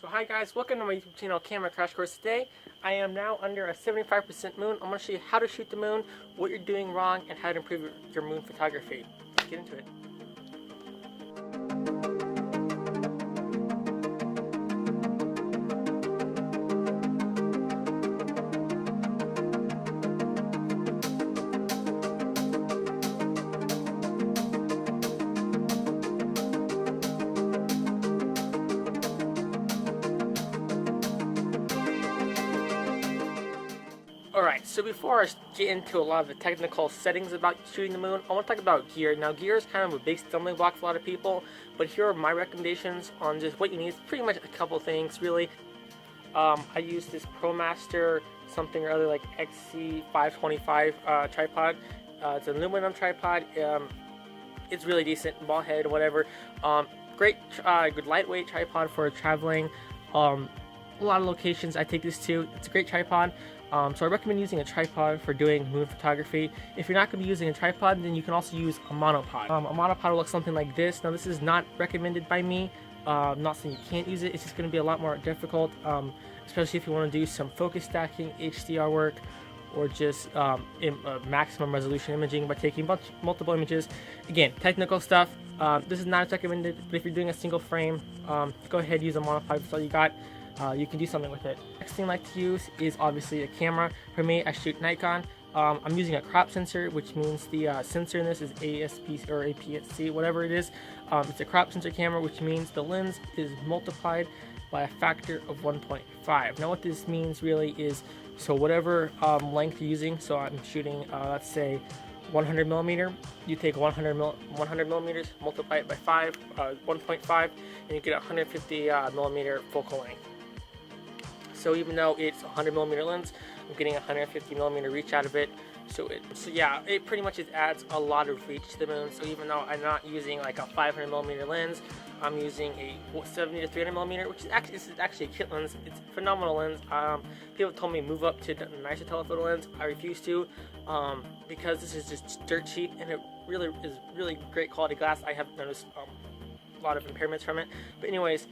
So hi guys, welcome to my YouTube channel, Camera Crash Course. Today, I am now under a 75% moon. I'm going to show you how to shoot the moon, what you're doing wrong, and how to improve your moon photography. Let's get into it. Alright, so before I get into a lot of the technical settings about shooting the moon, I want to talk about gear. Now, gear is kind of a big stumbling block for a lot of people, but here are my recommendations on just what you need. It's pretty much a couple things, really. I use this ProMaster something or other, like XC525 tripod. It's an aluminum tripod. It's really decent, ball head, whatever. Great, good lightweight tripod for traveling. A lot of locations I take this to. It's a great tripod. So I recommend using a tripod for doing moon photography. If you're not going to be using a tripod, then you can also use a monopod. A monopod will look something like this. Now, this is not recommended by me. I'm not saying you can't use it. It's just going to be a lot more difficult, especially if you want to do some focus stacking, HDR work, or just maximum resolution imaging by taking multiple images. Again, technical stuff. This is not recommended, but if you're doing a single frame, go ahead, use a monopod. That's all you got. You can do something with it. Next thing I like to use is obviously a camera. For me, I shoot Nikon. I'm using a crop sensor, which means the sensor in this is ASP or APS-C, whatever it is. It's a crop sensor camera, which means the lens is multiplied by a factor of 1.5. Now, what this means really is, so whatever length you're using, so I'm shooting, let's say, 100 millimeter, you take 100 millimeters, multiply it by 1.5, and you get 150 millimeter focal length. So even though it's a 100 millimeter lens, I'm getting 150 millimeter reach out of it. So yeah, it pretty much just adds a lot of reach to the moon. So even though I'm not using like a 500 millimeter lens, I'm using a 70 to 300 millimeter, which is actually a kit lens. It's a phenomenal lens. People told me move up to a nicer telephoto lens. I refuse to, because this is just dirt cheap, and it really is really great quality glass. I have noticed a lot of impairments from it. But anyways,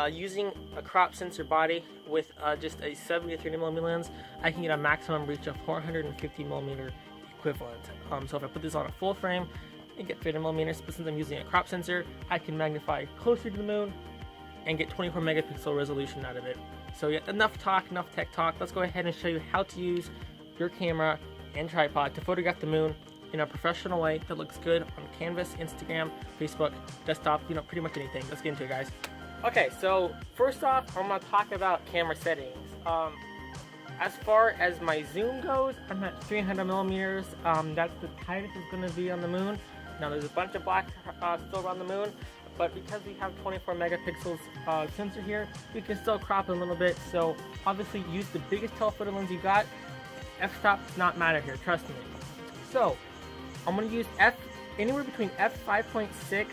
using a crop sensor body with just a 70 to 300 millimeter lens, I can get a maximum reach of 450 millimeter equivalent. So if I put this on a full frame, I get 300 millimeters, but since I'm using a crop sensor, I can magnify closer to the moon and get 24 megapixel resolution out of it. So yeah, enough talk, enough tech talk. Let's go ahead and show you how to use your camera and tripod to photograph the moon in a professional way that looks good on canvas, Instagram, Facebook, desktop, pretty much anything. Let's get into it, guys. Okay, so first off, I'm going to talk about camera settings. As far as my zoom goes, I'm at 300 millimeters. That's the tightest it's going to be on the moon. Now, there's a bunch of black still around the moon, but because we have 24 megapixels sensor here, we can still crop it a little bit. So obviously, use the biggest telephoto lens you got. F-stop does not matter here, trust me. So I'm going to use anywhere between f5.6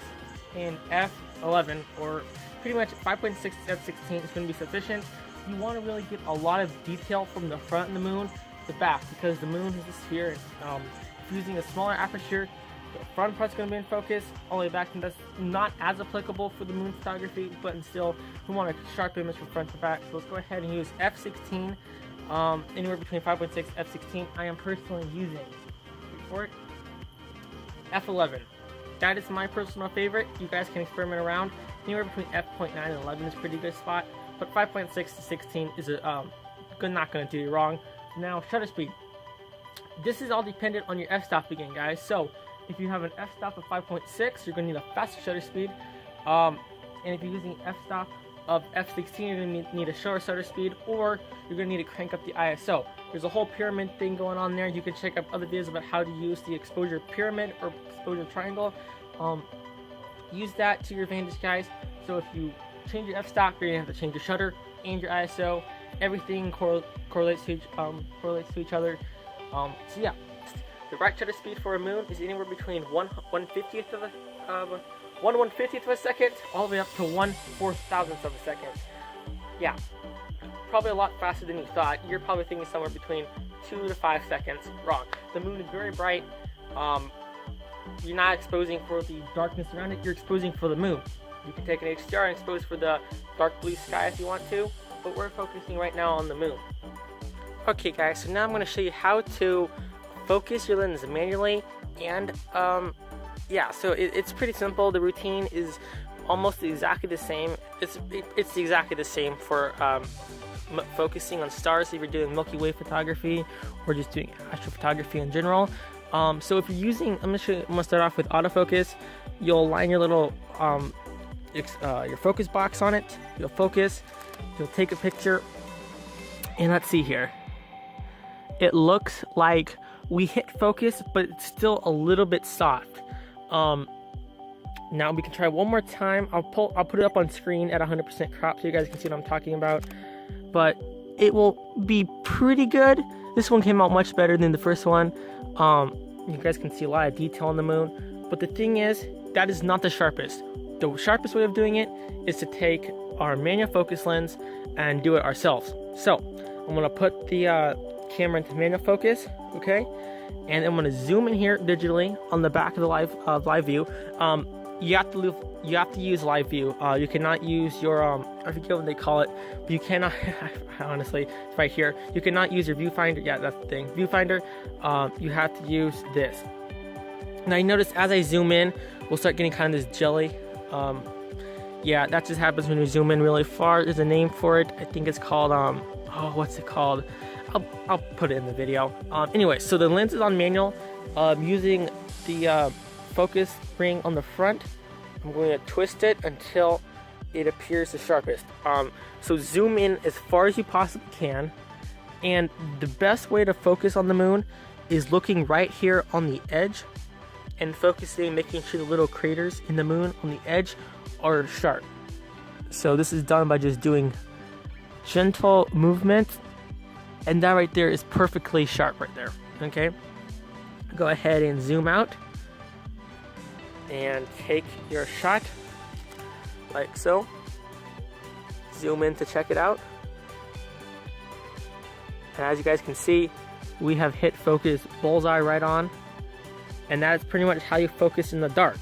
and f11, or pretty much 5.6 to f16 is going to be sufficient. You want to really get a lot of detail from the front of the moon to the back, because the moon is a sphere. If you're using a smaller aperture, the front part's going to be in focus all the way back, and that's not as applicable for the moon photography, but still, we want a sharp image from front to back. So let's go ahead and use f16, anywhere between 5.6 and f16. I am personally using for it f11. That is my personal favorite. You guys can experiment around. Anywhere between f.9 and 11 is a pretty good spot, but 5.6 to 16 is not going to do you wrong. Now, shutter speed. This is all dependent on your f-stop again, guys. So if you have an f-stop of 5.6, you're going to need a faster shutter speed. And if you're using f-stop of f16, you're going to need a shorter shutter speed, or you're going to need to crank up the ISO. There's a whole pyramid thing going on there. You can check out other videos about how to use the exposure pyramid or exposure triangle. Use that to your advantage, guys. So if you change your f-stop, you're going to have to change your shutter and your ISO. Everything correlates to each other. So yeah, the right shutter speed for a moon is anywhere between 1/50th of a second all the way up to 1/4000th of a second. Yeah, probably a lot faster than you thought. You're probably thinking somewhere between 2 to 5 seconds. Wrong. The moon is very bright. You're not exposing for the darkness around it, you're exposing for the moon. You can take an HDR and expose for the dark blue sky if you want to, but we're focusing right now on the moon. Okay guys, so now I'm going to show you how to focus your lens manually, and yeah, so it's pretty simple. The routine is almost exactly the same. It's exactly the same for focusing on stars if you're doing Milky Way photography or just doing astrophotography in general. So if you're using, I'm gonna start off with autofocus. You'll line your little your focus box on it. You'll focus. You'll take a picture, and let's see here. It looks like we hit focus, but it's still a little bit soft. Now we can try one more time. I'll put it up on screen at 100% crop so you guys can see what I'm talking about. But it will be pretty good. This one came out much better than the first one. You guys can see a lot of detail on the moon. But the thing is, that is not the sharpest. The sharpest way of doing it is to take our manual focus lens and do it ourselves. So I'm gonna put the camera into manual focus, okay? And I'm gonna zoom in here digitally on the back of the live view. You have to use live view. You cannot use your I forget what they call it, but you cannot honestly, it's right here. You cannot use your viewfinder. Yeah, that's the thing. Viewfinder. You have to use this. Now you notice as I zoom in, we'll start getting kind of this jelly. Yeah, that just happens when you zoom in really far. There's a name for it. I think it's called oh, what's it called? I'll put it in the video. Anyway, so the lens is on manual. Using the focus ring on the front, I'm going to twist it until it appears the sharpest. So zoom in as far as you possibly can, and the best way to focus on the moon is looking right here on the edge and focusing, making sure the little craters in the moon on the edge are sharp. So this is done by just doing gentle movement, and that right there is perfectly sharp right there. Okay, go ahead and zoom out and take your shot like so. Zoom in to check it out, and as you guys can see, we have hit focus bullseye right on, and that is pretty much how you focus in the dark.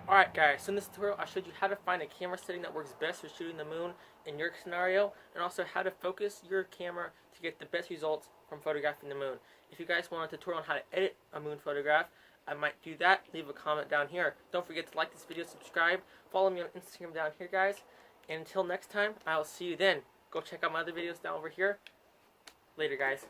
Alright guys, so in this tutorial I showed you how to find a camera setting that works best for shooting the moon in your scenario, and also how to focus your camera to get the best results from photographing the moon. If you guys want a tutorial on how to edit a moon photograph, I might do that. Leave a comment down here. Don't forget to like this video, subscribe, follow me on Instagram down here guys, and until next time, I'll see you then. Go check out my other videos down over here. Later guys.